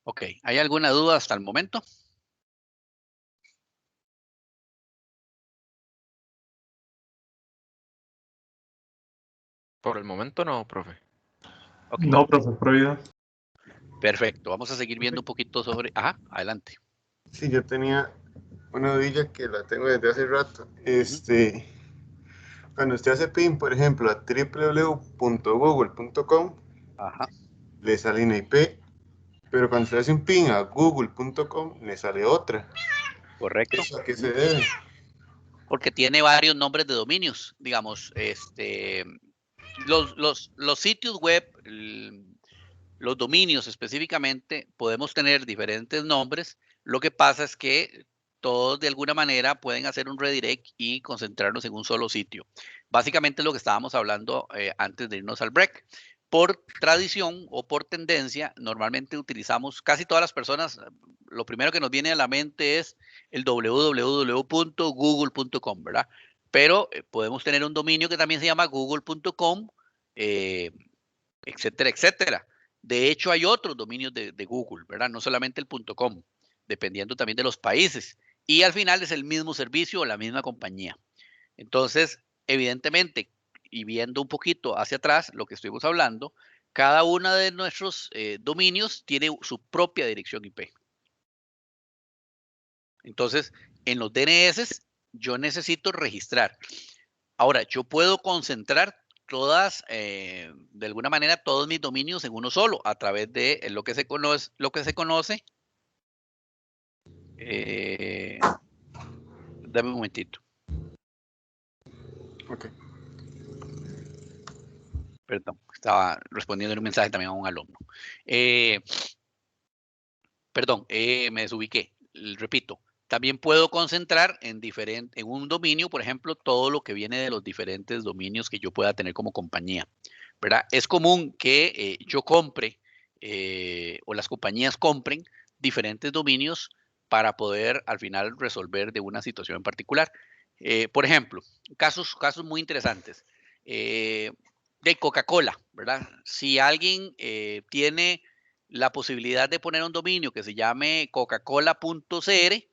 Ok, ¿hay alguna duda hasta el momento? Por el momento no, profe. Ok, No, profe, prohibido. perfecto. Vamos a seguir viendo un poquito sobre... Ajá, adelante. Sí, yo tenía una dudilla que la tengo desde hace rato. Cuando usted hace pin, por ejemplo, a www.google.com, Ajá, le sale una IP, pero cuando usted hace un pin a google.com, le sale otra. correcto. ¿Eso a qué se debe? Porque tiene varios nombres de dominios. Digamos, los sitios web, los dominios específicamente, podemos tener diferentes nombres. Lo que pasa es que todos de alguna manera pueden hacer un redirect y concentrarnos en un solo sitio. Básicamente es lo que estábamos hablando antes de irnos al break. Por tradición o por tendencia, normalmente utilizamos, casi todas las personas, lo primero que nos viene a la mente es el www.google.com, ¿verdad? Pero podemos tener un dominio que también se llama google.com, etcétera, etcétera. De hecho, hay otros dominios de Google, ¿verdad? No solamente el .com, dependiendo también de los países. Y al final es el mismo servicio o la misma compañía. Entonces, evidentemente, y viendo un poquito hacia atrás lo que estuvimos hablando, cada uno de nuestros dominios tiene su propia dirección IP. Entonces, en los DNS yo necesito registrar. Ahora, yo puedo concentrar todas, de alguna manera, todos mis dominios en uno solo, a través de lo que se conoce. Dame un momentito. Ok. Perdón, estaba respondiendo un mensaje también a un alumno. Perdón, me desubiqué. Repito, también puedo concentrar en un dominio, por ejemplo, todo lo que viene de los diferentes dominios que yo pueda tener como compañía, ¿verdad? Es común que yo compre o las compañías compren diferentes dominios para poder al final resolver de una situación en particular. Por ejemplo, casos muy interesantes. De Coca-Cola, ¿verdad? Si alguien tiene la posibilidad de poner un dominio que se llame coca-cola.cr,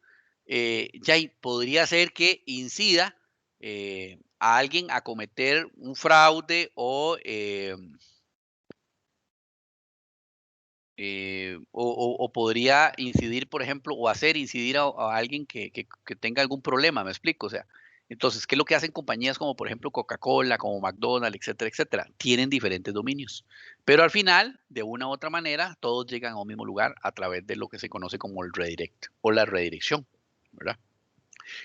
ya podría ser que incida a alguien a cometer un fraude o podría incidir, por ejemplo, o hacer incidir a alguien que tenga algún problema, me explico, o sea, entonces, ¿qué es lo que hacen compañías como, por ejemplo, Coca-Cola, como McDonald's, etcétera, etcétera? Tienen diferentes dominios, pero al final, de una u otra manera, todos llegan a un mismo lugar a través de lo que se conoce como el redirect o la redirección, ¿verdad?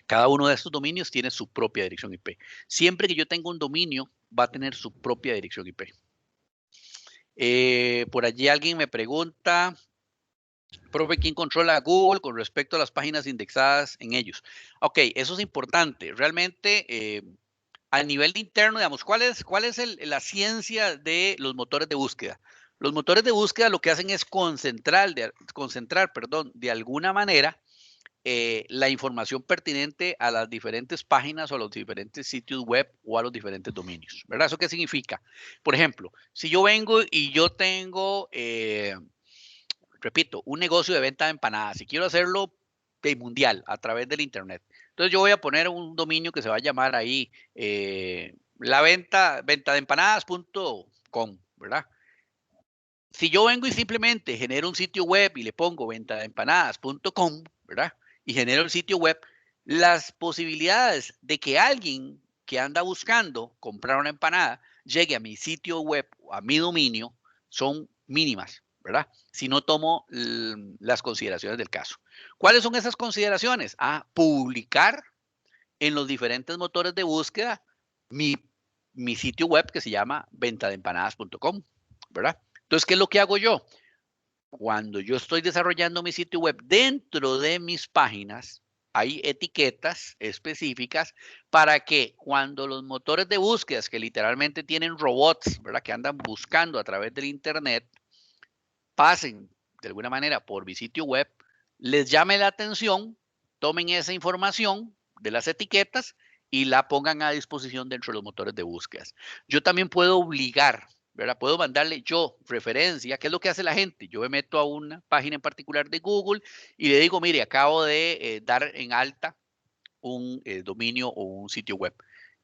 Cada uno de estos dominios tiene su propia dirección IP. Siempre que yo tenga un dominio, va a tener su propia dirección IP. Por allí alguien me pregunta, profe, ¿quién controla Google con respecto a las páginas indexadas en ellos? Ok, eso es importante. Realmente, a nivel interno, digamos, ¿cuál es la ciencia de los motores de búsqueda? Los motores de búsqueda lo que hacen es concentrar, perdón, de alguna manera la información pertinente a las diferentes páginas o a los diferentes sitios web o a los diferentes dominios, ¿verdad? ¿Eso qué significa? Por ejemplo, si yo vengo y yo tengo, repito, un negocio de venta de empanadas y quiero hacerlo de mundial a través del internet. Entonces yo voy a poner un dominio que se va a llamar ahí la venta de empanadas.com, ¿verdad? Si yo vengo y simplemente genero un sitio web y le pongo venta de empanadas.com, ¿verdad? Y genero el sitio web, las posibilidades de que alguien que anda buscando comprar una empanada llegue a mi sitio web o a mi dominio son mínimas, ¿verdad? Si no tomo las consideraciones del caso. ¿Cuáles son esas consideraciones? Publicar en los diferentes motores de búsqueda mi, mi sitio web que se llama ventadeempanadas.com, ¿verdad? Entonces, ¿qué es lo que hago yo? Cuando yo estoy desarrollando mi sitio web, dentro de mis páginas hay etiquetas específicas para que cuando los motores de búsqueda, que literalmente tienen robots, ¿verdad? Que andan buscando a través del internet, pasen de alguna manera por mi sitio web, les llame la atención, tomen esa información de las etiquetas y la pongan a disposición dentro de los motores de búsqueda. Yo también puedo obligar ¿verdad? Puedo mandarle yo referencia, ¿qué es lo que hace la gente? Yo me meto a una página en particular de Google y le digo, mire, acabo de dar en alta un dominio o un sitio web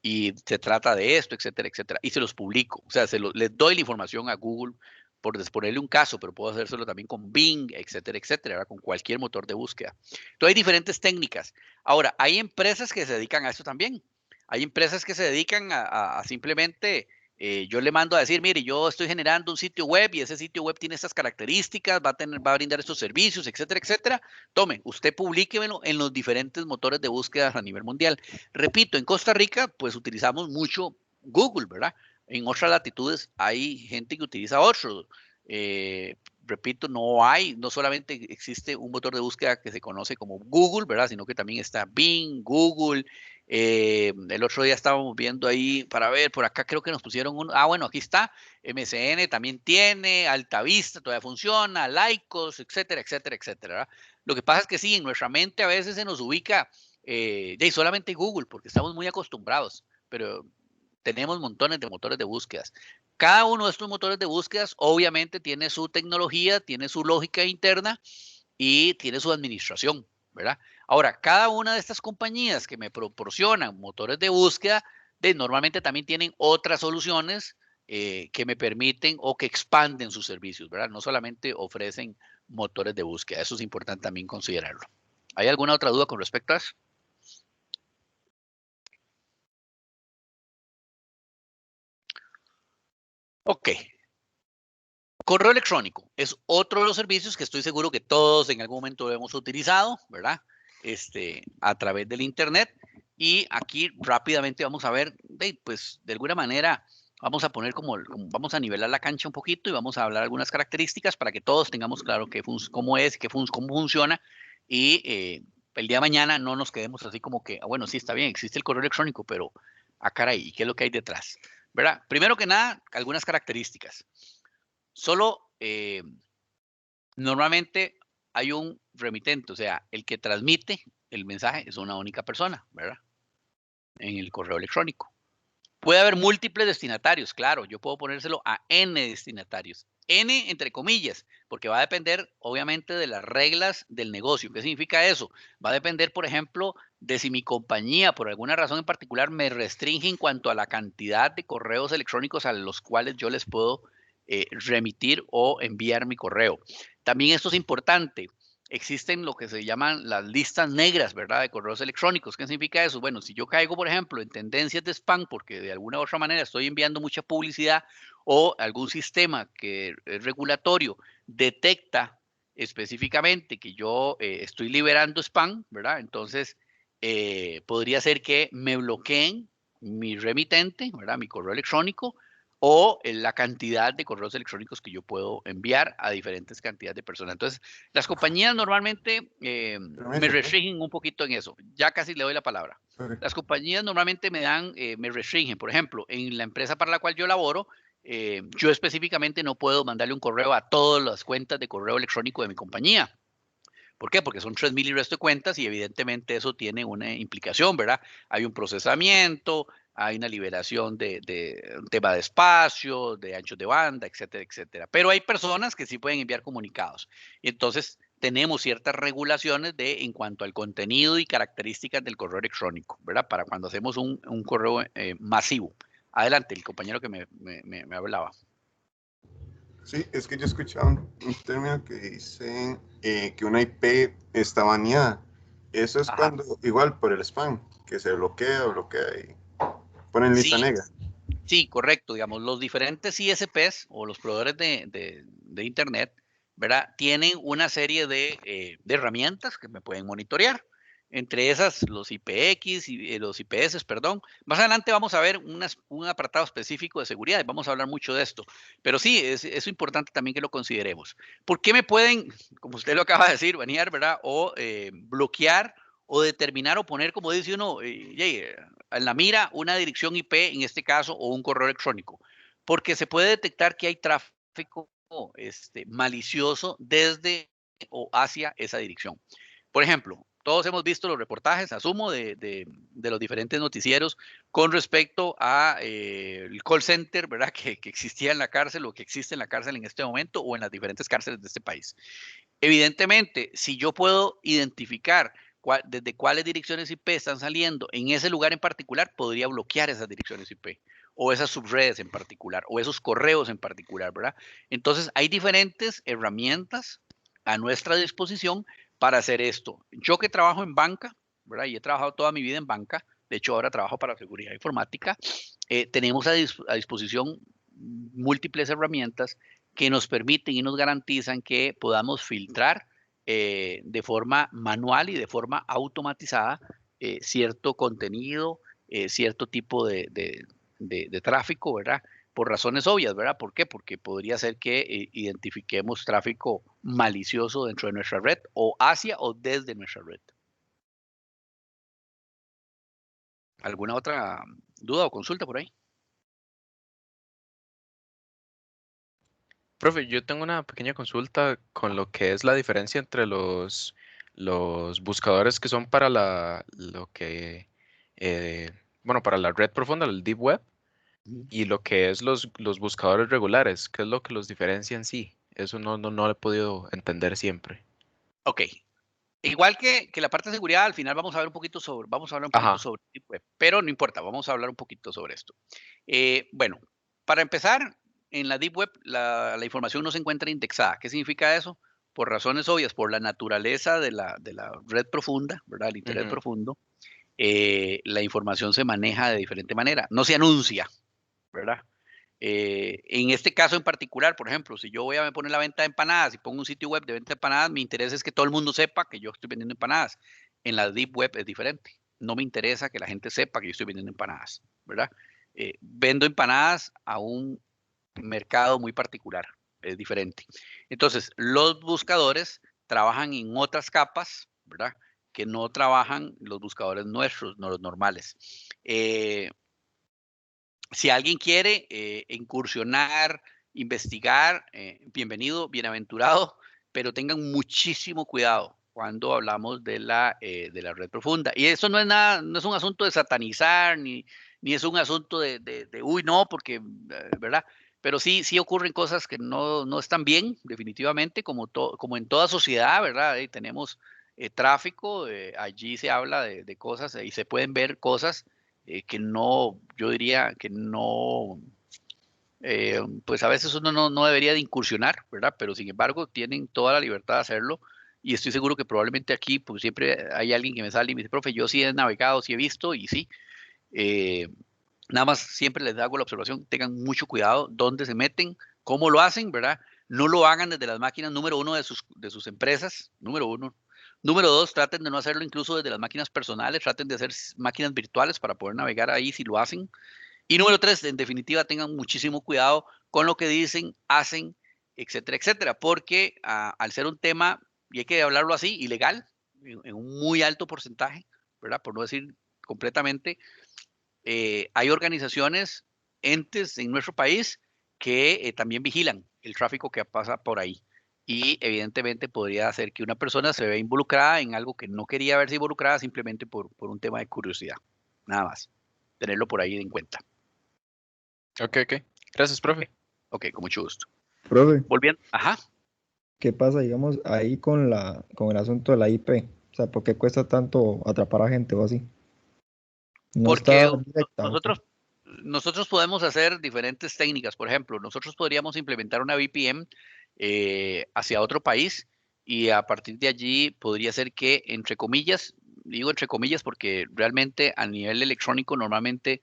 y se trata de esto, etcétera, etcétera, y se los publico, o sea, les doy la información a Google por ponerle un caso, pero puedo hacérselo también con Bing, etcétera, etcétera, ¿verdad? Con cualquier motor de búsqueda. Entonces hay diferentes técnicas. Ahora, hay empresas que se dedican a eso también. Hay empresas que se dedican a simplemente yo le mando a decir, mire, yo estoy generando un sitio web y ese sitio web tiene estas características, va a brindar estos servicios, etcétera, etcétera. Tome, usted publíquemelo en los diferentes motores de búsqueda a nivel mundial. Repito, en Costa Rica, pues utilizamos mucho Google, ¿verdad? En otras latitudes hay gente que utiliza otros. Repito, no solamente existe un motor de búsqueda que se conoce como Google, ¿verdad? Sino que también está Bing, Google. El otro día estábamos viendo ahí para ver, por acá creo que nos pusieron uno. Ah, bueno, aquí está. MSN también tiene, Altavista todavía funciona, Lycos, etcétera, etcétera, etcétera, ¿verdad? Lo que pasa es que sí, en nuestra mente a veces se nos ubica solamente Google, porque estamos muy acostumbrados, pero tenemos montones de motores de búsquedas. Cada uno de estos motores de búsquedas obviamente tiene su tecnología, tiene su lógica interna y tiene su administración, ¿verdad? Ahora, cada una de estas compañías que me proporcionan motores de búsqueda, normalmente también tienen otras soluciones que me permiten o que expanden sus servicios, ¿verdad? No solamente ofrecen motores de búsqueda, eso es importante también considerarlo. ¿Hay alguna otra duda con respecto a eso? Ok. Correo electrónico es otro de los servicios que estoy seguro que todos en algún momento hemos utilizado, ¿verdad? A través del Internet. Y aquí rápidamente vamos a ver, pues de alguna manera vamos a poner vamos a nivelar la cancha un poquito y vamos a hablar algunas características para que todos tengamos claro cómo es, cómo funciona y el día de mañana no nos quedemos así como que, bueno, sí está bien, existe el correo electrónico, pero caray, ¿y qué es lo que hay detrás? ¿Verdad? Primero que nada, algunas características. Solo normalmente hay un remitente, o sea, el que transmite el mensaje es una única persona, ¿verdad? En el correo electrónico. Puede haber múltiples destinatarios, claro, yo puedo ponérselo a N destinatarios. N entre comillas, porque va a depender obviamente de las reglas del negocio. ¿Qué significa eso? Va a depender, por ejemplo, de si mi compañía, por alguna razón en particular, me restringe en cuanto a la cantidad de correos electrónicos a los cuales yo les puedo remitir o enviar mi correo. También esto es importante. Existen lo que se llaman las listas negras, ¿verdad? De correos electrónicos. ¿Qué significa eso? Bueno, si yo caigo, por ejemplo, en tendencias de spam, porque de alguna u otra manera estoy enviando mucha publicidad o algún sistema que es regulatorio detecta específicamente que yo estoy liberando spam, ¿verdad? Entonces, podría ser que me bloqueen mi remitente, ¿verdad? Mi correo electrónico o la cantidad de correos electrónicos que yo puedo enviar a diferentes cantidades de personas. Entonces, las compañías normalmente me Permiso, pues. restringen un poquito en eso. Ya casi le doy la palabra. Sorry. Las compañías normalmente me restringen. Por ejemplo, en la empresa para la cual yo laboro, yo específicamente no puedo mandarle un correo a todas las cuentas de correo electrónico de mi compañía. ¿Por qué? Porque son 3.000 y resto de cuentas y evidentemente eso tiene una implicación, ¿verdad? Hay un procesamiento, hay una liberación de un tema de espacio, de anchos de banda, etcétera, etcétera. Pero hay personas que sí pueden enviar comunicados. Y entonces tenemos ciertas regulaciones en cuanto al contenido y características del correo electrónico, ¿verdad? Para cuando hacemos un correo masivo. Adelante, el compañero que me hablaba. Sí, es que yo escuchaba un término que dicen que una IP está baneada. Eso es Ajá. cuando, igual por el spam, que se bloquea y ponen lista Sí, negra. sí, correcto. Digamos, los diferentes ISPs o los proveedores de Internet, ¿verdad? Tienen una serie de herramientas que me pueden monitorear. Entre esas, los IPX y los IPS, perdón. Más adelante vamos a ver un apartado específico de seguridad y vamos a hablar mucho de esto. Pero sí, es importante también que lo consideremos. ¿Por qué me pueden, como usted lo acaba de decir, banear, ¿verdad? O bloquear o determinar o poner, como dice uno, en la mira una dirección IP, en este caso, o un correo electrónico, porque se puede detectar que hay tráfico malicioso desde o hacia esa dirección. Por ejemplo, todos hemos visto los reportajes, asumo, de los diferentes noticieros con respecto a el call center, ¿verdad? Que existía en la cárcel o que existe en la cárcel en este momento o en las diferentes cárceles de este país. Evidentemente, si yo puedo identificar desde cuáles direcciones IP están saliendo en ese lugar en particular, podría bloquear esas direcciones IP o esas subredes en particular o esos correos en particular, ¿verdad? Entonces, hay diferentes herramientas a nuestra disposición para hacer esto. Yo que trabajo en banca, ¿verdad? Y he trabajado toda mi vida en banca, de hecho ahora trabajo para seguridad informática, tenemos a disposición múltiples herramientas que nos permiten y nos garantizan que podamos filtrar de forma manual y de forma automatizada cierto contenido, cierto tipo de tráfico, ¿verdad? Por razones obvias, ¿verdad? ¿Por qué? Porque podría ser que identifiquemos tráfico malicioso dentro de nuestra red o hacia o desde nuestra red. ¿Alguna otra duda o consulta por ahí? Profe, yo tengo una pequeña consulta con lo que es la diferencia entre los buscadores que son para eh, bueno, para la red profunda, el Deep Web, y lo que es los buscadores regulares, ¿qué es lo que los diferencia en sí? Eso no lo he podido entender siempre. Ok. Igual que la parte de seguridad, al final vamos a hablar un poquito Ajá, sobre Deep Web, pero no importa, vamos a hablar un poquito sobre esto. Bueno, para empezar, en la Deep Web la información no se encuentra indexada. ¿Qué significa eso? Por razones obvias, por la naturaleza de la red profunda, ¿verdad? El Internet ujú, profundo, la información se maneja de diferente manera. No se anuncia, ¿verdad? En este caso en particular, por ejemplo, si yo voy a poner la venta de empanadas y pongo un sitio web de venta de empanadas, mi interés es que todo el mundo sepa que yo estoy vendiendo empanadas. En la Deep Web es diferente. No me interesa que la gente sepa que yo estoy vendiendo empanadas, ¿verdad? Vendo empanadas a un mercado muy particular, es diferente. Entonces, los buscadores trabajan en otras capas, ¿verdad? Que no trabajan los buscadores nuestros, no los normales. Si alguien quiere incursionar, investigar, bienvenido, bienaventurado, pero tengan muchísimo cuidado cuando hablamos de la red profunda. Y eso no es nada, no es un asunto de satanizar, ni es un asunto uy, no, porque, ¿verdad? Pero sí ocurren cosas que no están bien, definitivamente, como en toda sociedad, ¿verdad? Tenemos tráfico, allí se habla de cosas y se pueden ver cosas que no, yo diría que no, pues a veces uno no debería de incursionar, ¿verdad? Pero sin embargo tienen toda la libertad de hacerlo y estoy seguro que probablemente aquí pues siempre hay alguien que me sale y me dice, profe, yo sí he navegado, sí he visto y sí, eh, nada más siempre les hago la observación, tengan mucho cuidado dónde se meten, cómo lo hacen, ¿verdad? No lo hagan desde las máquinas número uno de sus empresas, número uno. Número dos, traten de no hacerlo incluso desde las máquinas personales, traten de hacer máquinas virtuales para poder navegar ahí si lo hacen. Y número tres, en definitiva, tengan muchísimo cuidado con lo que dicen, hacen, etcétera, etcétera, porque al ser un tema, y hay que hablarlo así, ilegal, en un muy alto porcentaje, ¿verdad? Por no decir completamente, hay organizaciones, entes en nuestro país que también vigilan el tráfico que pasa por ahí. Y evidentemente podría hacer que una persona se vea involucrada en algo que no quería verse involucrada simplemente por un tema de curiosidad. Nada más. Tenerlo por ahí en cuenta. ok, ok. Gracias, Ok, profe. ok, con mucho gusto. Profe, Volviendo. Ajá. ¿qué pasa, digamos, ahí con el asunto de la IP? O sea, ¿por qué cuesta tanto atrapar a gente o así? No Porque está directa, ¿o qué? nosotros podemos hacer diferentes técnicas. Por ejemplo, nosotros podríamos implementar una VPN hacia otro país y a partir de allí podría ser que, entre comillas, digo entre comillas porque realmente a nivel electrónico normalmente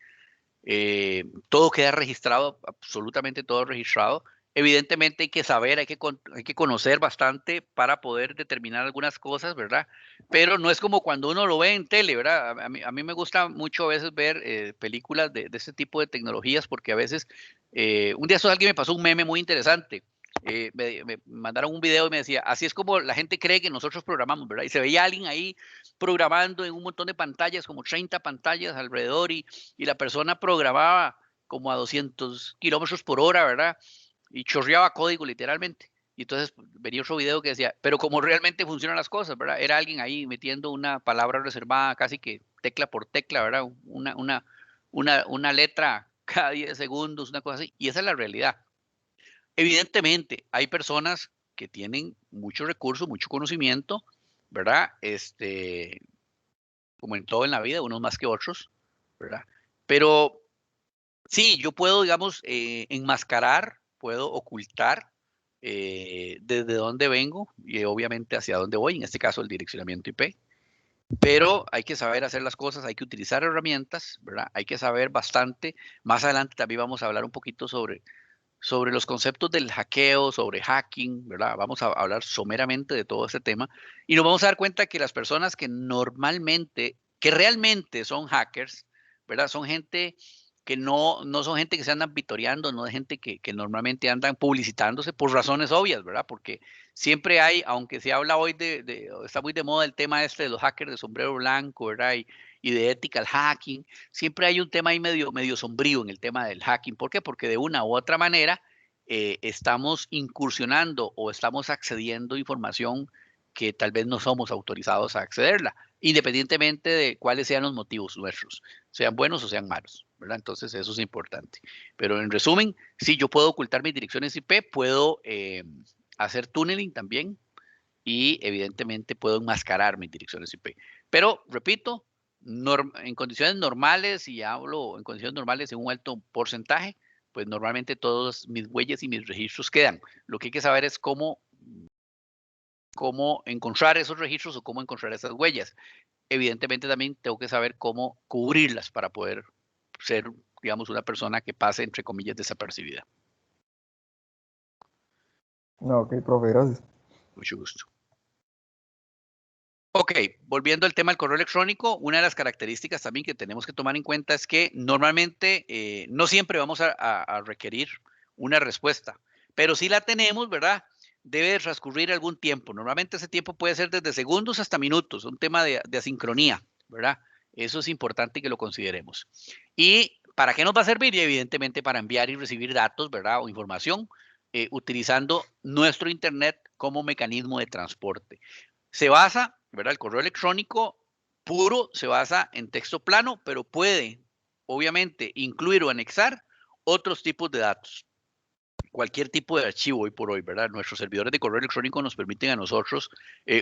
todo queda registrado, absolutamente todo registrado. Evidentemente hay que saber, hay que conocer bastante para poder determinar algunas cosas, ¿verdad? Pero no es como cuando uno lo ve en tele, ¿verdad? A mí me gusta mucho a veces ver películas de este tipo de tecnologías porque a veces, un día alguien me pasó un meme muy interesante. Me mandaron un video y me decía, así es como la gente cree que nosotros programamos, ¿verdad? Y se veía alguien ahí programando en un montón de pantallas, como 30 pantallas alrededor y la persona programaba como a 200 kilómetros por hora, ¿verdad? Y chorreaba código literalmente. Y entonces venía otro video que decía, pero como realmente funcionan las cosas, ¿verdad? Era alguien ahí metiendo una palabra reservada casi que tecla por tecla, ¿verdad? Una letra cada 10 segundos, una cosa así. Y esa es la realidad. Evidentemente, hay personas que tienen mucho recurso, mucho conocimiento, ¿verdad? Como en todo en la vida, unos más que otros, ¿verdad? Pero sí, yo puedo, digamos, enmascarar, puedo ocultar desde dónde vengo y obviamente hacia dónde voy, en este caso el direccionamiento IP. Pero hay que saber hacer las cosas, hay que utilizar herramientas, ¿verdad? Hay que saber bastante. Más adelante también vamos a hablar un poquito sobre los conceptos del hackeo, sobre hacking, ¿verdad? Vamos a hablar someramente de todo ese tema y nos vamos a dar cuenta que las personas que normalmente, que realmente son hackers, ¿verdad? Son gente que no son gente que se andan vitoreando, no es gente que normalmente andan publicitándose por razones obvias, ¿verdad? Porque siempre hay, aunque se habla hoy está muy de moda el tema este de los hackers de sombrero blanco, ¿verdad? Y de ethical hacking, siempre hay un tema ahí medio sombrío en el tema del hacking. ¿Por qué? Porque de una u otra manera estamos incursionando o estamos accediendo a información que tal vez no somos autorizados a accederla, independientemente de cuáles sean los motivos nuestros, sean buenos o sean malos, ¿verdad? Entonces eso es importante. Pero en resumen, sí, yo puedo ocultar mis direcciones IP, puedo hacer tunneling también y evidentemente puedo enmascarar mis direcciones IP. Pero, repito, en condiciones normales, y hablo en condiciones normales en un alto porcentaje, pues normalmente todos mis huellas y mis registros quedan. Lo que hay que saber es cómo encontrar esos registros o cómo encontrar esas huellas. Evidentemente también tengo que saber cómo cubrirlas para poder ser, digamos, una persona que pase, entre comillas, desapercibida. No, ok, profe, gracias. Mucho gusto. Ok, volviendo al tema del correo electrónico, una de las características también que tenemos que tomar en cuenta es que normalmente no siempre vamos a requerir una respuesta, pero si la tenemos, ¿verdad? Debe transcurrir algún tiempo. Normalmente ese tiempo puede ser desde segundos hasta minutos, un tema de asincronía, ¿verdad? Eso es importante que lo consideremos. ¿Y para qué nos va a servir? Y evidentemente para enviar y recibir datos, ¿verdad? O información, utilizando nuestro Internet como mecanismo de transporte. Se basa, ¿verdad? El correo electrónico puro se basa en texto plano, pero puede, obviamente, incluir o anexar otros tipos de datos. Cualquier tipo de archivo hoy por hoy, ¿verdad? Nuestros servidores de correo electrónico nos permiten a nosotros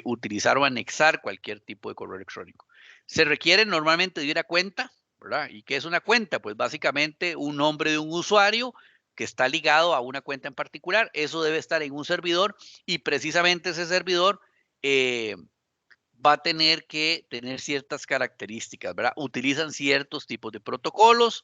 utilizar o anexar cualquier tipo de correo electrónico. Se requiere normalmente de una cuenta, ¿verdad? ¿Y qué es una cuenta? Pues básicamente un nombre de un usuario que está ligado a una cuenta en particular. Eso debe estar en un servidor y precisamente ese servidor va a tener que tener ciertas características, ¿verdad? Utilizan ciertos tipos de protocolos.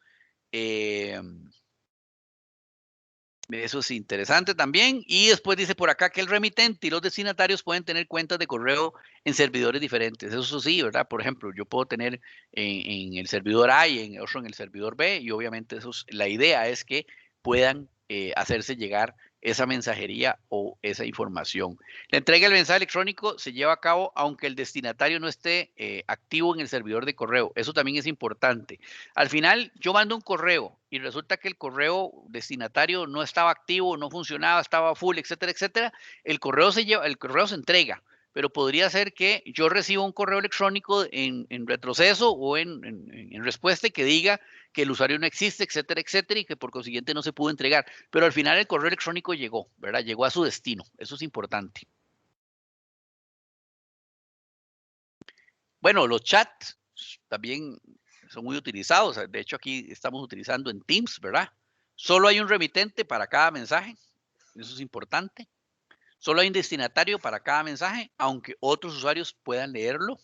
Eso es interesante también. Y después dice por acá que el remitente y los destinatarios pueden tener cuentas de correo en servidores diferentes. Eso sí, ¿verdad? Por ejemplo, yo puedo tener en el servidor A y en otro en el servidor B. Y obviamente la idea es que puedan hacerse llegar esa mensajería o esa información. La entrega del mensaje electrónico se lleva a cabo aunque el destinatario no esté activo en el servidor de correo. Eso también es importante. Al final, yo mando un correo y resulta que el correo destinatario no estaba activo, no funcionaba, estaba full, etcétera, etcétera. El correo se entrega, pero podría ser que yo reciba un correo electrónico en retroceso o en respuesta que diga que el usuario no existe, etcétera, etcétera, y que por consiguiente no se pudo entregar. Pero al final el correo electrónico llegó, ¿verdad? Llegó a su destino. Eso es importante. Bueno, los chats también son muy utilizados. De hecho, aquí estamos utilizando en Teams, ¿verdad? Solo hay un remitente para cada mensaje. Eso es importante. Solo hay un destinatario para cada mensaje, aunque otros usuarios puedan leerlo.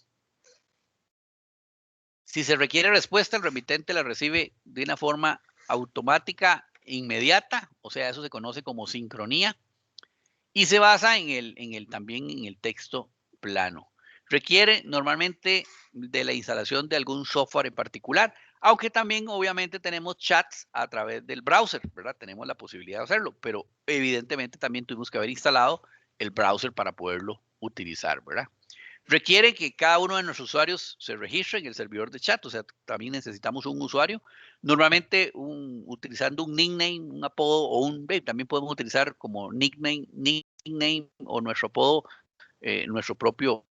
Si se requiere respuesta, el remitente la recibe de una forma automática inmediata, o sea, eso se conoce como sincronía, y se basa también en el texto plano. Requiere normalmente de la instalación de algún software en particular, aunque también obviamente tenemos chats a través del browser, ¿verdad? Tenemos la posibilidad de hacerlo, pero evidentemente también tuvimos que haber instalado el browser para poderlo utilizar, ¿verdad? Requiere que cada uno de nuestros usuarios se registre en el servidor de chat, o sea, también necesitamos un usuario. Normalmente utilizando un nickname, un apodo o también podemos utilizar como nickname nickname o nuestro apodo, nuestro propio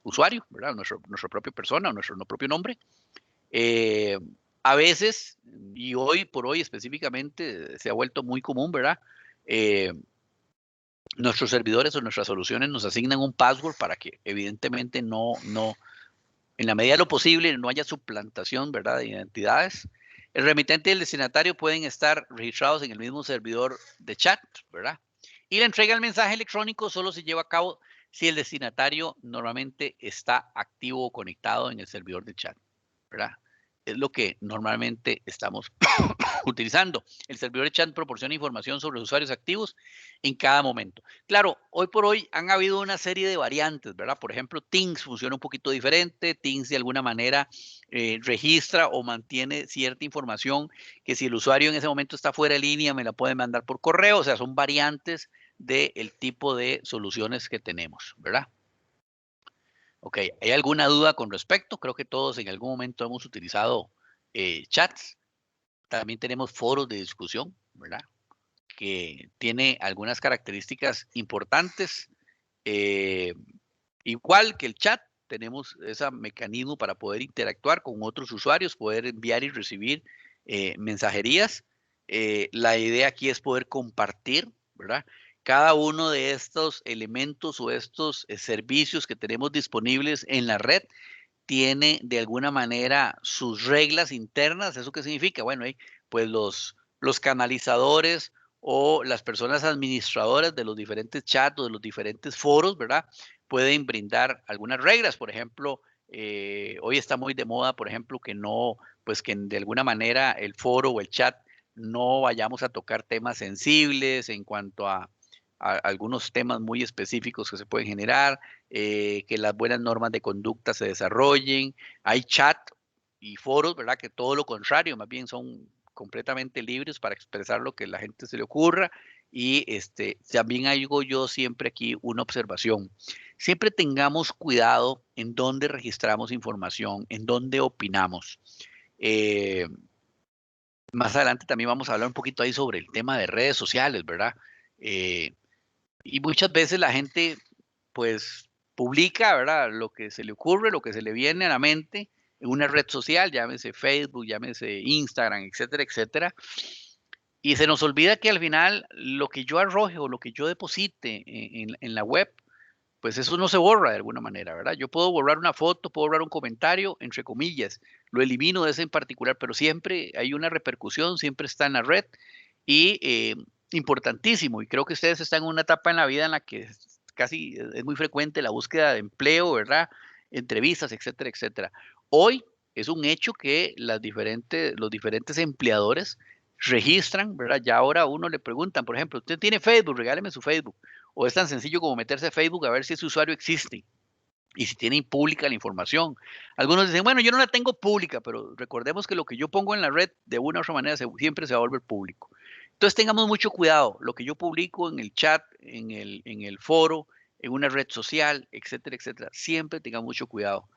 usuario, ¿verdad? Nuestra propia persona, nuestro propio nombre. A veces, y hoy por hoy específicamente, se ha vuelto muy común, ¿verdad? Nuestros servidores o nuestras soluciones nos asignan un password para que evidentemente en la medida de lo posible, no haya suplantación, ¿verdad?, de identidades. El remitente y el destinatario pueden estar registrados en el mismo servidor de chat, ¿verdad? Y la entrega del mensaje electrónico solo se lleva a cabo si el destinatario normalmente está activo o conectado en el servidor de chat, ¿verdad? Es lo que normalmente estamos utilizando. El servidor de chat proporciona información sobre los usuarios activos en cada momento. Claro, hoy por hoy han habido una serie de variantes, ¿verdad? Por ejemplo, Teams funciona un poquito diferente. Teams de alguna manera registra o mantiene cierta información que si el usuario en ese momento está fuera de línea me la puede mandar por correo. O sea, son variantes del tipo de soluciones que tenemos, ¿verdad? Ok, ¿hay alguna duda con respecto? Creo que todos en algún momento hemos utilizado chats. También tenemos foros de discusión, ¿verdad? Que tiene algunas características importantes. Igual que el chat, tenemos ese mecanismo para poder interactuar con otros usuarios, poder enviar y recibir mensajerías. La idea aquí es poder compartir, ¿verdad? Cada uno de estos elementos o estos servicios que tenemos disponibles en la red tiene de alguna manera sus reglas internas. ¿Eso qué significa? Bueno, pues los canalizadores o las personas administradoras de los diferentes chats o de los diferentes foros, ¿verdad? Pueden brindar algunas reglas. Por ejemplo, hoy está muy de moda, por ejemplo, que no, pues que de alguna manera el foro o el chat no vayamos a tocar temas sensibles en cuanto a algunos temas muy específicos que se pueden generar, que las buenas normas de conducta se desarrollen. Hay chat y foros, ¿verdad? Que todo lo contrario, más bien son completamente libres para expresar lo que la gente se le ocurra. Y también hago yo siempre aquí una observación. Siempre tengamos cuidado en dónde registramos información, en dónde opinamos. Más adelante también vamos a hablar un poquito ahí sobre el tema de redes sociales, ¿verdad? Y muchas veces la gente, pues, publica, ¿verdad? Lo que se le ocurre, lo que se le viene a la mente en una red social, llámese Facebook, llámese Instagram, etcétera, etcétera. Y se nos olvida que al final lo que yo arroje o lo que yo deposite en la web, pues eso no se borra de alguna manera, ¿verdad? Yo puedo borrar una foto, puedo borrar un comentario, entre comillas, lo elimino de ese en particular, pero siempre hay una repercusión, siempre está en la red y importantísimo, y creo que ustedes están en una etapa en la vida en la que casi es muy frecuente la búsqueda de empleo, ¿verdad? Entrevistas, etcétera, etcétera. Hoy es un hecho que los diferentes empleadores registran, ¿verdad? Ya ahora a uno le preguntan, por ejemplo, ¿usted tiene Facebook? Regáleme su Facebook. O es tan sencillo como meterse a Facebook a ver si ese usuario existe y si tiene pública la información. Algunos dicen, bueno, yo no la tengo pública, pero recordemos que lo que yo pongo en la red de una u otra manera siempre se va a volver público. Entonces tengamos mucho cuidado. Lo que yo publico en el chat, en el foro, en una red social, etcétera, etcétera, siempre tengamos mucho cuidado.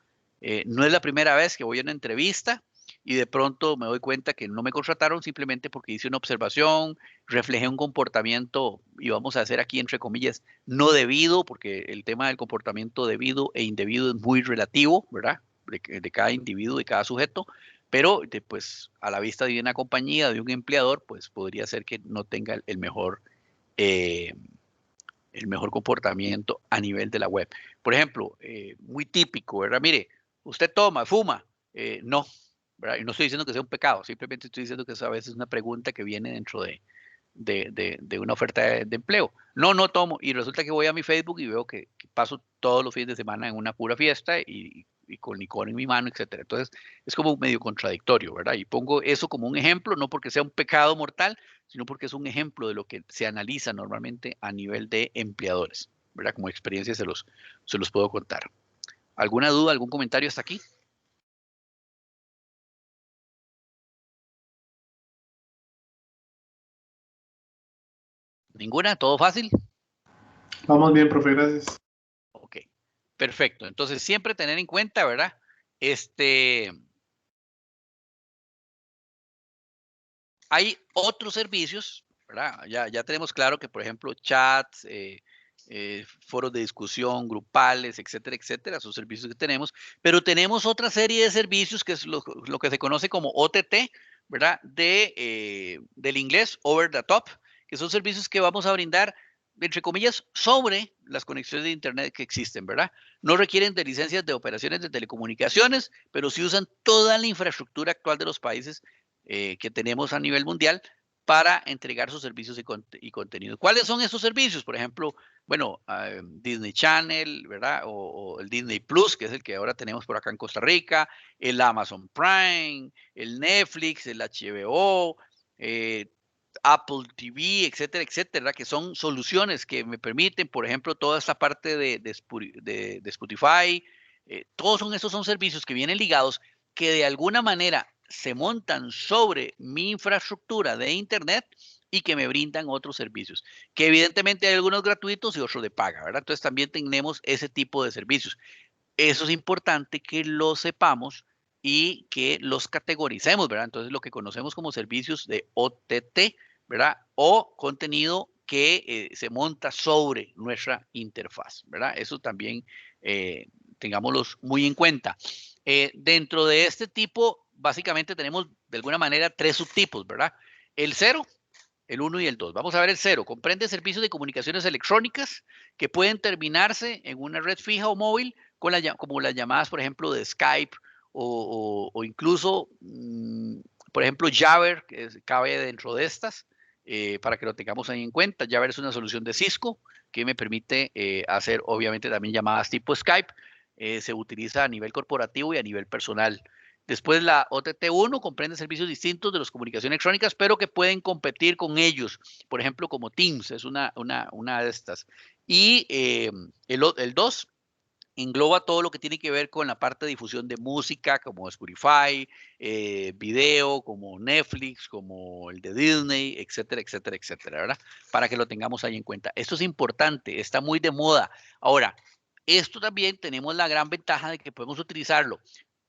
No es la primera vez que voy a una entrevista y de pronto me doy cuenta que no me contrataron simplemente porque hice una observación, reflejé un comportamiento, y vamos a hacer aquí entre comillas, no debido, porque el tema del comportamiento debido e indebido es muy relativo, ¿verdad? De cada individuo, de cada sujeto, pero pues a la vista de una compañía, de un empleador, pues podría ser que no tenga el mejor comportamiento a nivel de la web. Por ejemplo, muy típico, ¿verdad? Mire, usted toma, fuma, no, ¿verdad? Y no estoy diciendo que sea un pecado, simplemente estoy diciendo que es a veces una pregunta que viene dentro de una oferta de empleo. No, no tomo. Y resulta que voy a mi Facebook y veo que paso todos los fines de semana en una pura fiesta y con licor en mi mano, etcétera. Entonces, es como medio contradictorio, ¿verdad? Y pongo eso como un ejemplo, no porque sea un pecado mortal, sino porque es un ejemplo de lo que se analiza normalmente a nivel de empleadores, ¿verdad? Como experiencia se los puedo contar. ¿Alguna duda, algún comentario hasta aquí? ¿Ninguna? ¿Todo fácil? Vamos bien, profe, gracias. Ok, perfecto. Entonces, siempre tener en cuenta, ¿verdad? Hay otros servicios ¿verdad? Ya tenemos claro que, por ejemplo, chats, foros de discusión, grupales, etcétera, etcétera, son servicios que tenemos, pero tenemos otra serie de servicios que es lo que se conoce como OTT, ¿verdad? Del inglés, over the top, que son servicios que vamos a brindar, entre comillas, sobre las conexiones de Internet que existen, ¿verdad? No requieren de licencias de operaciones de telecomunicaciones, pero sí usan toda la infraestructura actual de los países que tenemos a nivel mundial para entregar sus servicios y contenido. ¿Cuáles son esos servicios? Por ejemplo, bueno, Disney Channel, ¿verdad? O el Disney Plus, que es el que ahora tenemos por acá en Costa Rica, el Amazon Prime, el Netflix, el HBO, Apple TV, etcétera, etcétera, que son soluciones que me permiten, por ejemplo, toda esta parte de Spotify, esos son servicios que vienen ligados, que de alguna manera se montan sobre mi infraestructura de Internet y que me brindan otros servicios, que evidentemente hay algunos gratuitos y otros de paga, ¿verdad? Entonces también tenemos ese tipo de servicios. Eso es importante que lo sepamos y que los categoricemos, ¿verdad? Entonces, lo que conocemos como servicios de OTT, ¿verdad? O contenido que se monta sobre nuestra interfaz, ¿verdad? Eso también tengámoslos muy en cuenta. Dentro de este tipo, básicamente tenemos de alguna manera tres subtipos, ¿verdad? El 0, el 1 y el 2. Vamos a ver el 0. Comprende servicios de comunicaciones electrónicas que pueden terminarse en una red fija o móvil, como las llamadas, por ejemplo, de Skype o incluso, por ejemplo, Jabber, que cabe dentro de estas, para que lo tengamos ahí en cuenta. Jabber es una solución de Cisco que me permite hacer, obviamente, también llamadas tipo Skype. Se utiliza a nivel corporativo y a nivel personal. Después la OTT1 comprende servicios distintos de las comunicaciones electrónicas, pero que pueden competir con ellos. Por ejemplo, como Teams es una de estas. Y el 2 engloba todo lo que tiene que ver con la parte de difusión de música, como Spotify, video, como Netflix, como el de Disney, etcétera, etcétera, etcétera, ¿verdad? Para que lo tengamos ahí en cuenta. Esto es importante, está muy de moda. Ahora, esto también tenemos la gran ventaja de que podemos utilizarlo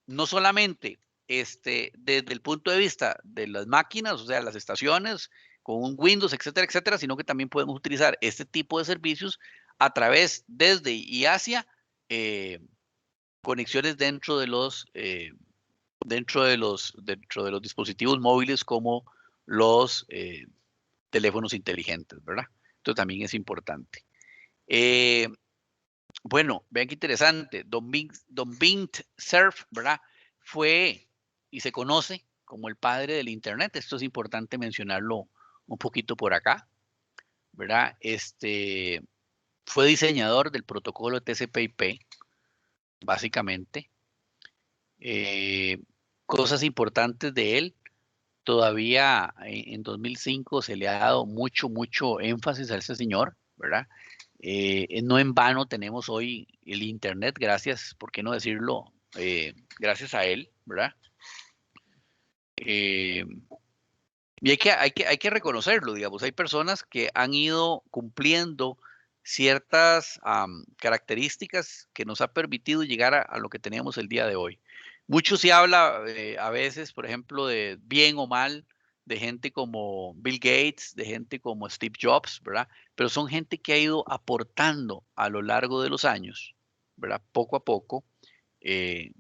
no solamente desde el punto de vista de las máquinas, o sea, las estaciones, con un Windows, etcétera, etcétera, sino que también podemos utilizar este tipo de servicios a través, desde y hacia conexiones dentro de los dispositivos móviles como los teléfonos inteligentes, ¿verdad? Esto también es importante. Bueno, vean qué interesante. Don Vint Cerf, ¿verdad? Fue y se conoce como el padre del Internet. Esto es importante mencionarlo un poquito por acá, ¿verdad? Fue diseñador del protocolo TCP/IP, básicamente. Cosas importantes de él. Todavía en 2005 se le ha dado mucho énfasis a ese señor, ¿verdad? No en vano tenemos hoy el Internet, gracias, ¿por qué no decirlo? Gracias a él, ¿verdad? Y hay que reconocerlo, digamos, hay personas que han ido cumpliendo ciertas características que nos ha permitido llegar a lo que tenemos el día de hoy. Mucho se habla a veces, por ejemplo, de bien o mal, de gente como Bill Gates, de gente como Steve Jobs, ¿verdad? Pero son gente que ha ido aportando a lo largo de los años, ¿verdad? Poco a poco, eh,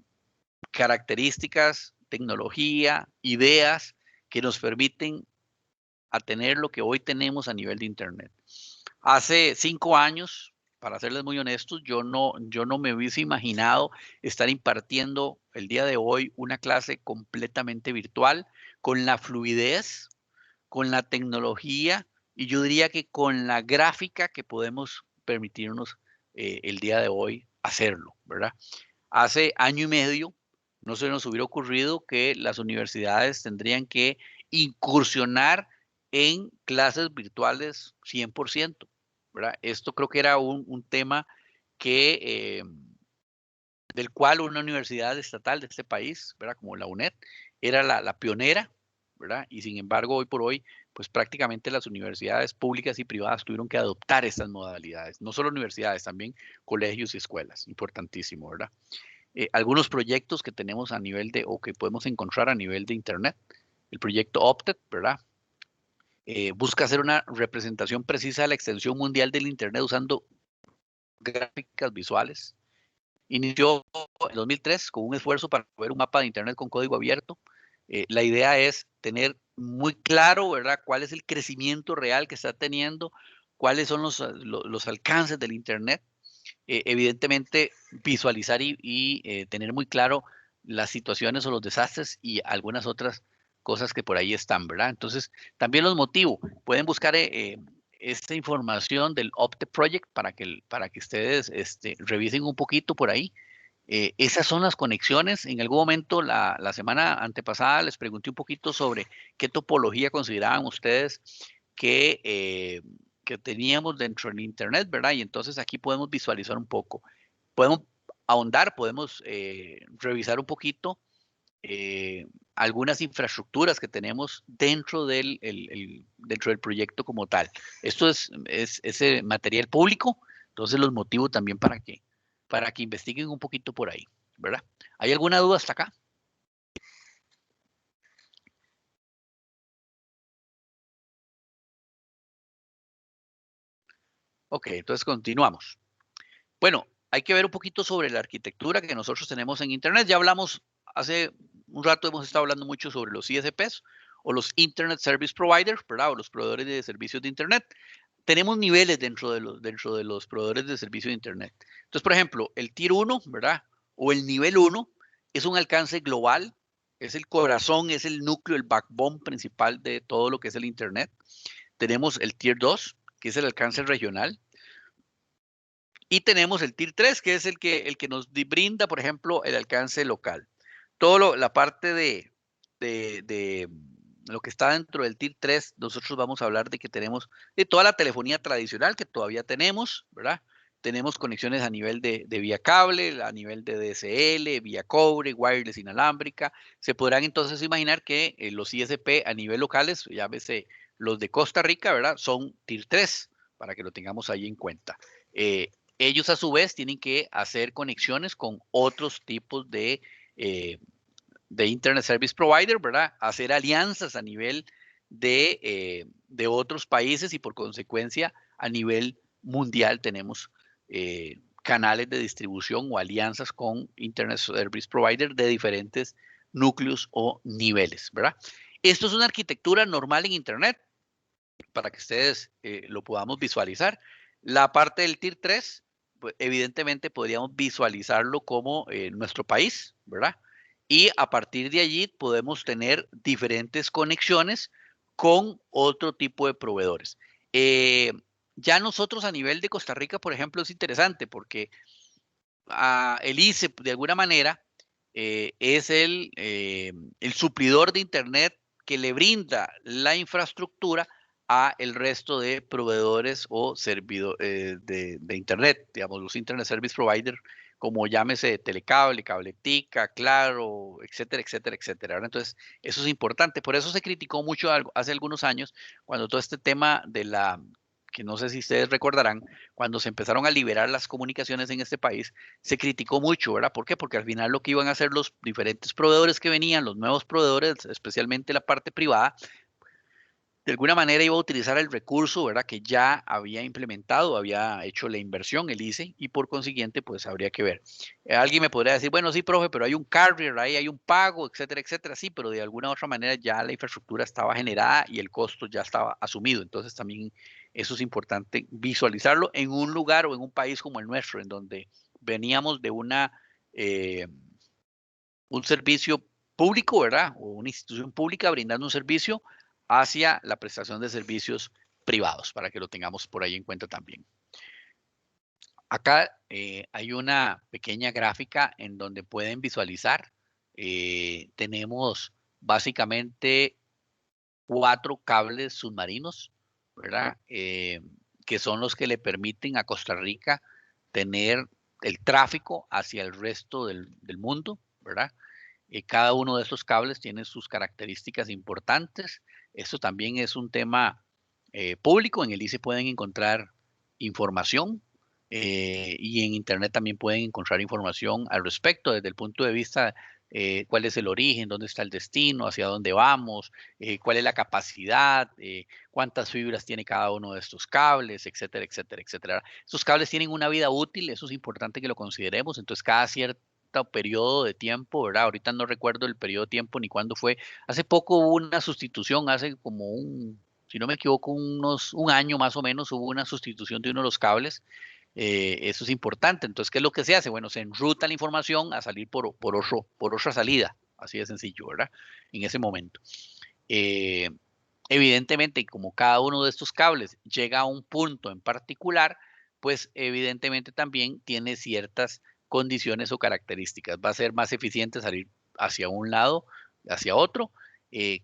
características, tecnología, ideas que nos permiten a tener lo que hoy tenemos a nivel de Internet. Hace 5 años, para serles muy honestos, yo no me hubiese imaginado estar impartiendo el día de hoy una clase completamente virtual, con la fluidez, con la tecnología y yo diría que con la gráfica que podemos permitirnos el día de hoy hacerlo, ¿verdad? Hace año y medio no se nos hubiera ocurrido que las universidades tendrían que incursionar en clases virtuales 100%, ¿verdad? Esto creo que era un tema que, del cual una universidad estatal de este país, ¿verdad? Como la UNED, era la pionera, ¿verdad? Y sin embargo, hoy por hoy, pues prácticamente las universidades públicas y privadas tuvieron que adoptar estas modalidades. No solo universidades, también colegios y escuelas. Importantísimo, ¿verdad? Algunos proyectos que tenemos a nivel o que podemos encontrar a nivel de Internet. El proyecto Opted, ¿verdad? busca hacer una representación precisa de la extensión mundial del Internet usando gráficas visuales. Inició en 2003 con un esfuerzo para ver un mapa de Internet con código abierto. La idea es tener muy claro, ¿verdad?, cuál es el crecimiento real que está teniendo, cuáles son los alcances del Internet. Evidentemente, visualizar y tener muy claro las situaciones o los desastres y algunas otras cosas que por ahí están, ¿verdad? Entonces, también los motivo. Pueden buscar esta información del OPTE Project para que ustedes revisen un poquito por ahí. Esas son las conexiones. En algún momento, la semana antepasada, les pregunté un poquito sobre qué topología consideraban ustedes que teníamos dentro del Internet, ¿verdad? Y entonces aquí podemos visualizar un poco. Podemos ahondar, podemos revisar un poquito algunas infraestructuras que tenemos dentro dentro del proyecto como tal. Esto es ese material público, entonces los motivo también para que investiguen un poquito por ahí, ¿verdad? ¿Hay alguna duda hasta acá? Ok, entonces continuamos. Bueno, hay que ver un poquito sobre la arquitectura que nosotros tenemos en Internet. Ya hablamos, hace un rato hemos estado hablando mucho sobre los ISPs o los Internet Service Providers, ¿verdad? O los proveedores de servicios de Internet. Tenemos niveles dentro de los proveedores de servicio de Internet. Entonces, por ejemplo, el Tier 1, ¿verdad? O el nivel 1 es un alcance global, es el corazón, es el núcleo, el backbone principal de todo lo que es el Internet. Tenemos el Tier 2, que es el alcance regional. Y tenemos el Tier 3, que es el que nos brinda, por ejemplo, el alcance local. La parte de lo que está dentro del Tier 3, nosotros vamos a hablar de que tenemos de toda la telefonía tradicional que todavía tenemos, ¿verdad? Tenemos conexiones a nivel de vía cable, a nivel de DSL, vía cobre, wireless inalámbrica. Se podrán entonces imaginar que los ISP a nivel locales, ya ves, los de Costa Rica, ¿verdad? Son Tier 3, para que lo tengamos ahí en cuenta. Ellos a su vez tienen que hacer conexiones con otros tipos de Internet Service Provider, ¿verdad? Hacer alianzas a nivel de otros países y por consecuencia a nivel mundial tenemos canales de distribución o alianzas con Internet Service Provider de diferentes núcleos o niveles, ¿verdad? Esto es una arquitectura normal en Internet para que ustedes lo podamos visualizar. La parte del Tier 3, pues, evidentemente podríamos visualizarlo como nuestro país, ¿verdad? Y a partir de allí podemos tener diferentes conexiones con otro tipo de proveedores. Ya nosotros a nivel de Costa Rica, por ejemplo, es interesante porque el ICE, de alguna manera, es el suplidor de Internet que le brinda la infraestructura a el resto de proveedores o servidores de Internet, digamos, los Internet Service Provider, como llámese Telecable, Cabletica, Claro, etcétera, etcétera, etcétera. Entonces, eso es importante. Por eso se criticó mucho hace algunos años cuando todo este tema que no sé si ustedes recordarán, cuando se empezaron a liberar las comunicaciones en este país, se criticó mucho, ¿verdad? ¿Por qué? Porque al final lo que iban a hacer los diferentes proveedores que venían, los nuevos proveedores, especialmente la parte privada, de alguna manera iba a utilizar el recurso, ¿verdad? Que ya había implementado, había hecho la inversión, el ICE, y por consiguiente, pues habría que ver. Alguien me podría decir, bueno, sí, profe, pero hay un carrier, ahí hay un pago, etcétera, etcétera. Sí, pero de alguna u otra manera ya la infraestructura estaba generada y el costo ya estaba asumido. Entonces también eso es importante visualizarlo en un lugar o en un país como el nuestro, en donde veníamos de un servicio público, ¿verdad? O una institución pública brindando un servicio hacia la prestación de servicios privados, para que lo tengamos por ahí en cuenta también. Acá hay una pequeña gráfica en donde pueden visualizar. Tenemos básicamente 4 cables submarinos, ¿verdad? Que son los que le permiten a Costa Rica tener el tráfico hacia el resto del mundo, ¿verdad? Cada uno de estos cables tiene sus características importantes. Esto también es un tema público. En el ICE pueden encontrar información y en Internet también pueden encontrar información al respecto desde el punto de vista cuál es el origen, dónde está el destino, hacia dónde vamos, cuál es la capacidad, cuántas fibras tiene cada uno de estos cables, etcétera, etcétera, etcétera. Estos cables tienen una vida útil, eso es importante que lo consideremos, entonces cada cierto periodo de tiempo, ¿verdad? Ahorita no recuerdo el periodo de tiempo ni cuándo fue. Hace poco hubo una sustitución, hace como si no me equivoco, un año más o menos, hubo una sustitución de uno de los cables. Eso es importante. Entonces, ¿qué es lo que se hace? Bueno, se enruta la información a salir por otra salida, así de sencillo, ¿verdad? En ese momento. Evidentemente, como cada uno de estos cables llega a un punto en particular, pues evidentemente también tiene ciertas condiciones o características. Va a ser más eficiente salir hacia un lado, hacia otro.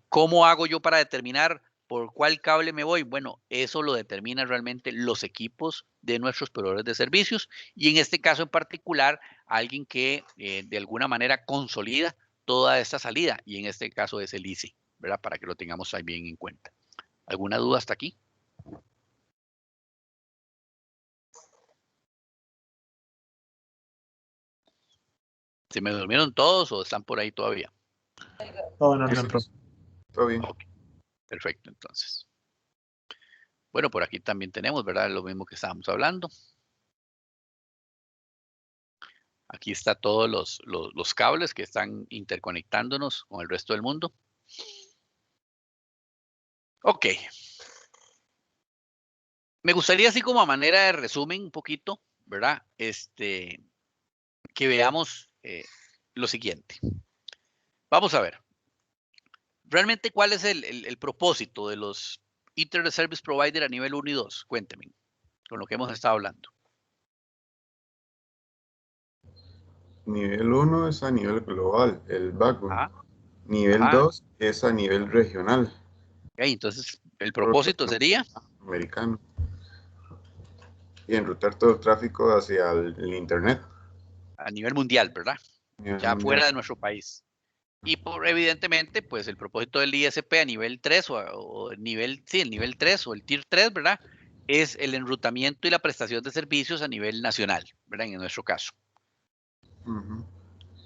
¿Cómo hago yo para determinar por cuál cable me voy? Bueno, eso lo determinan realmente los equipos de nuestros proveedores de servicios y en este caso en particular, alguien que de alguna manera consolida toda esta salida y en este caso es el ICE, ¿verdad? Para que lo tengamos ahí bien en cuenta. ¿Alguna duda hasta aquí? ¿Se me durmieron todos o están por ahí todavía? Todo en orden, profe. Todo bien. Ok, perfecto, entonces. Bueno, por aquí también tenemos, ¿verdad? Lo mismo que estábamos hablando. Aquí está todos los cables que están interconectándonos con el resto del mundo. Ok. Me gustaría así como a manera de resumen un poquito, ¿verdad? Que veamos lo siguiente. Vamos a ver. Realmente, ¿cuál es el propósito de los Internet Service Provider a nivel 1 y 2? Cuénteme, con lo que hemos estado hablando. Nivel 1 es a nivel global, el backbone. Ajá, Nivel ajá. 2 es a nivel regional, Ok, entonces, el propósito sería americano. Y enrutar todo el tráfico hacia el Internet. a nivel mundial, ¿verdad? Nivel Ya mundial. fuera de nuestro país. Y evidentemente, pues el propósito del ISP a nivel 3 o el nivel 3 o el Tier 3, ¿verdad? Es el enrutamiento y la prestación de servicios a nivel nacional, ¿verdad? En nuestro caso. Ujú.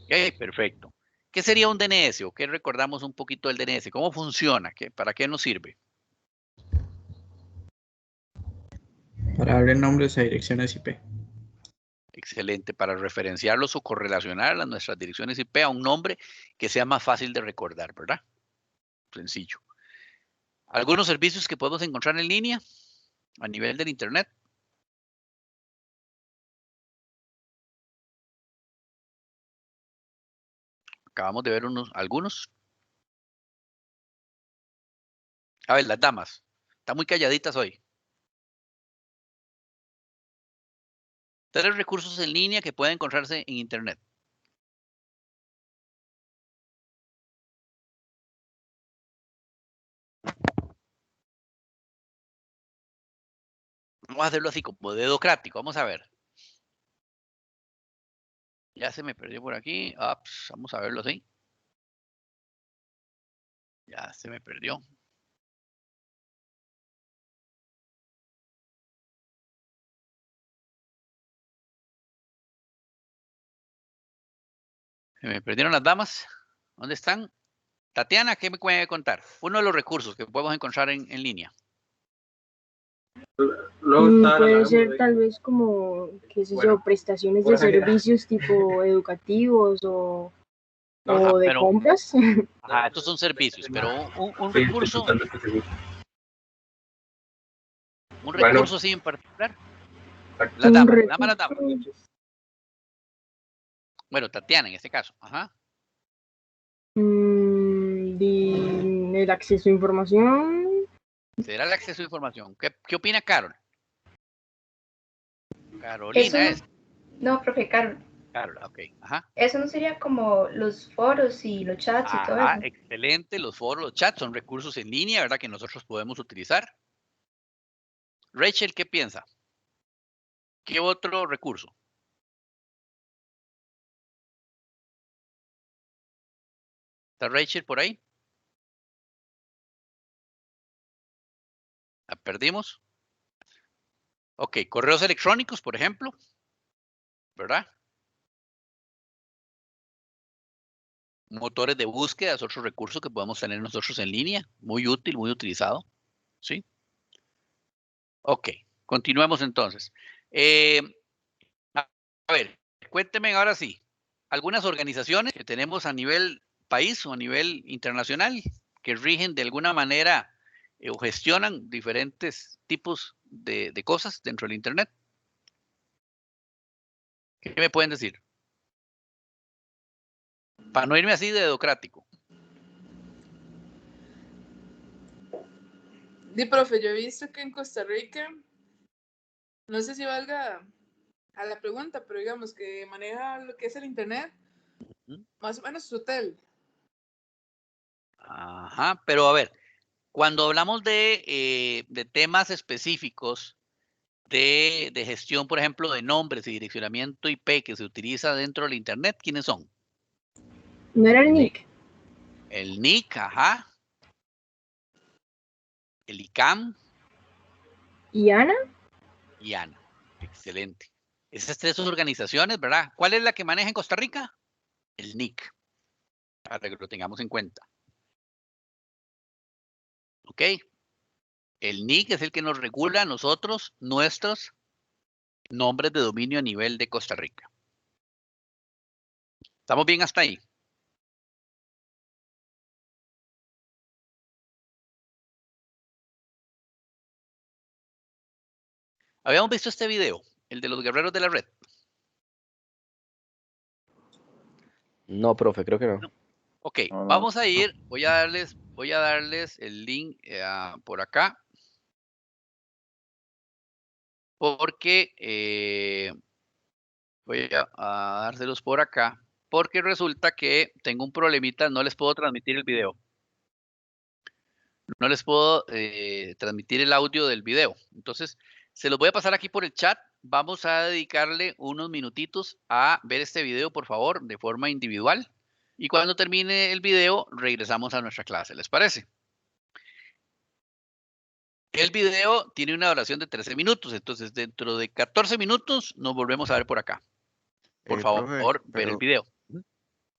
Ok, perfecto. ¿Qué sería un DNS o qué recordamos un poquito del DNS? ¿Cómo funciona? ¿Para qué nos sirve? Para darle nombres a direcciones IP. Excelente, para referenciarlos o correlacionar a nuestras direcciones IP a un nombre que sea más fácil de recordar, ¿verdad? Sencillo. Algunos servicios que podemos encontrar en línea a nivel del Internet. Acabamos de ver algunos. A ver, las damas. Están muy calladitas hoy. 3 recursos en línea que pueden encontrarse en Internet. Vamos a hacerlo así como dedocrático. Vamos a ver. Ya se me perdió por aquí. Vamos a verlo así. Ya se me perdió. Se me perdieron las damas. ¿Dónde están? Tatiana, ¿qué me puede contar? Uno de los recursos que podemos encontrar en línea. Puede ser tal vez como, qué sé yo, prestaciones de servicios tipo educativos o de Pero, compras. ajá, estos son servicios, pero un recurso así en particular. Las Un damas, nada más las damas. recurso, Bueno, Tatiana en este caso. Ajá. el acceso a información. Será el acceso a información. ¿Qué opina Carol? Eso Carolina es. no, profe Carol, Carol, ok. Ajá. eso no sería como los foros y los chats y todo Ajá, eso. excelente. Los foros, los chats son recursos en línea, ¿verdad? Que nosotros podemos utilizar. Rachel, ¿qué piensa? ¿Qué otro recurso? ¿Está Rachel por ahí? ¿La perdimos? Ok, correos electrónicos, por ejemplo, ¿verdad? Motores de búsqueda es otro recurso que podemos tener nosotros en línea. Muy útil, muy utilizado. ¿Sí? Ok, continuemos entonces. A ver, cuénteme ahora sí. Algunas organizaciones que tenemos a nivel país o a nivel internacional que rigen de alguna manera o gestionan diferentes tipos de cosas dentro del Internet. ¿Qué me pueden decir? Para no irme así de dedocrático. Sí, profe, yo he visto que en Costa Rica, no sé si valga a la pregunta, pero digamos que maneja lo que es el Internet, más o menos su hotel. Ajá, pero a ver, cuando hablamos de temas específicos de gestión, por ejemplo, de nombres y direccionamiento IP que se utiliza dentro del Internet, ¿quiénes son? ¿No era el NIC? El NIC, ajá. El ICAM. ¿Y Ana? Y ANA. Excelente. Esas tres organizaciones, ¿verdad? ¿Cuál es la que maneja en Costa Rica? El NIC, para que lo tengamos en cuenta. ¿Ok? El NIC es el que nos regula a nosotros nuestros nombres de dominio a nivel de Costa Rica. ¿Estamos bien hasta ahí? Habíamos visto este video, el de los guerreros de la red. No, profe, creo que no. No. Ok, No, no. vamos a ir, voy a darles el link por acá. Porque voy a dárselos por acá. Porque resulta que tengo un problemita, no les puedo transmitir el video. No les puedo transmitir el audio del video. Entonces, se los voy a pasar aquí por el chat. Vamos a dedicarle unos minutitos a ver este video, por favor, de forma individual. Y cuando termine el video, regresamos a nuestra clase. ¿Les parece? El video tiene una duración de 13 minutos. Entonces, dentro de 14 minutos, nos volvemos a ver por acá. Por Profe, favor, ver el video.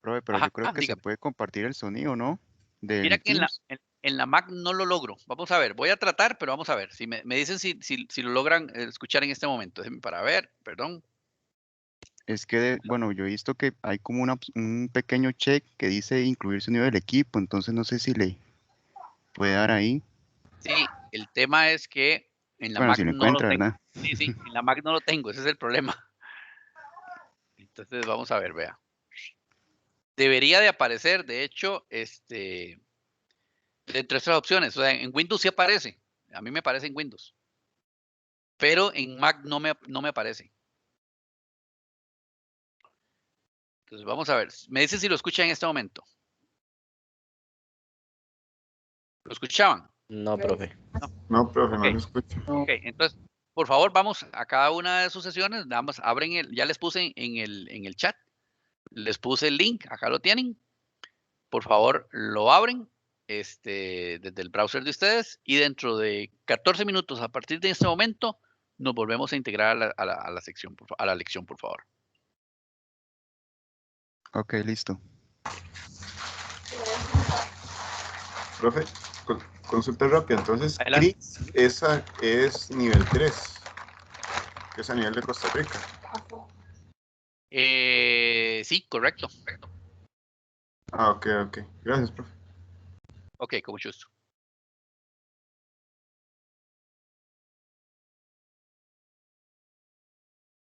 profe, pero Ajá, yo creo que se dígame. puede compartir el sonido, ¿no? Mira Del que Teams. en la Mac no lo logro. Vamos a ver, voy a tratar, pero vamos a ver. Si me dicen si lo logran escuchar en este momento. Déjenme para ver, perdón. Es que, bueno, yo he visto que hay como un pequeño check que dice incluir sonido del equipo, entonces no sé si le puede dar ahí. Sí, el tema es que en la Bueno, Mac si lo no lo encuentra, tengo. ¿verdad? Sí, en la Mac no lo tengo, ese es el problema. Entonces vamos a ver, vea. Debería de aparecer, de hecho, entre estas opciones. O sea, en Windows sí aparece. A mí me aparece en Windows. Pero en Mac no me aparece. Entonces vamos a ver. Me dice si lo escucha en este momento. ¿Lo escuchaban? No, profe. No, profe, Ok. no lo escucho. Ok, entonces, por favor, vamos a cada una de sus sesiones. Nada más abren ya les puse en el chat. Les puse el link, acá lo tienen. Por favor, lo abren desde el browser de ustedes y dentro de 14 minutos a partir de este momento nos volvemos a integrar a la sección, a la lección, por favor. Ok, listo. Profe, consulta rápida. Entonces, Adelante. CRIX, esa es nivel 3, que es a nivel de Costa Rica. Sí, correcto. Ah, ok. Gracias, profe. Ok, con mucho gusto.